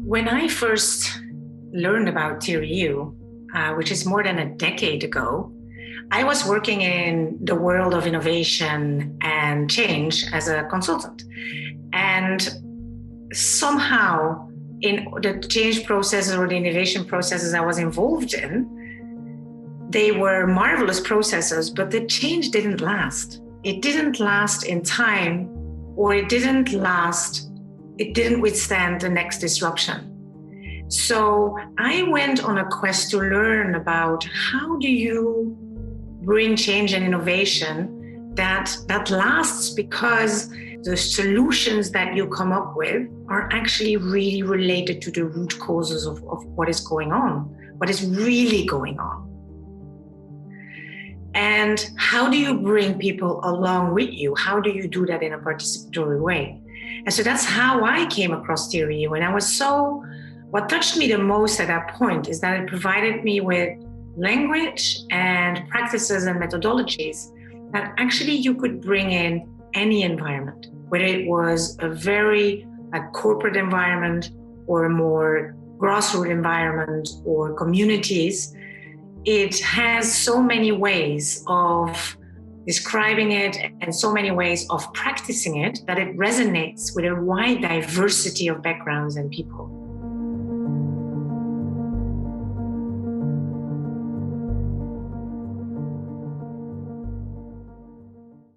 When I first learned about TRU, which is more than a decade ago, I was working in the world of innovation and change as a consultant. And somehow in the change processes or the innovation processes I was involved in, they were marvelous processes, but the change didn't last. It didn't last in time, or it didn't withstand the next disruption. So I went on a quest to learn about how do you bring change and innovation that lasts, because the solutions that you come up with are actually really related to the root causes of what is going on, what is really going on. And how do you bring people along with you? How do you do that in a participatory way? And so that's how I came across TRU. And what touched me the most at that point is that it provided me with language and practices and methodologies that actually you could bring in any environment, whether it was a corporate environment or a more grassroots environment or communities. It has so many ways of describing it and so many ways of practicing it that it resonates with a wide diversity of backgrounds and people.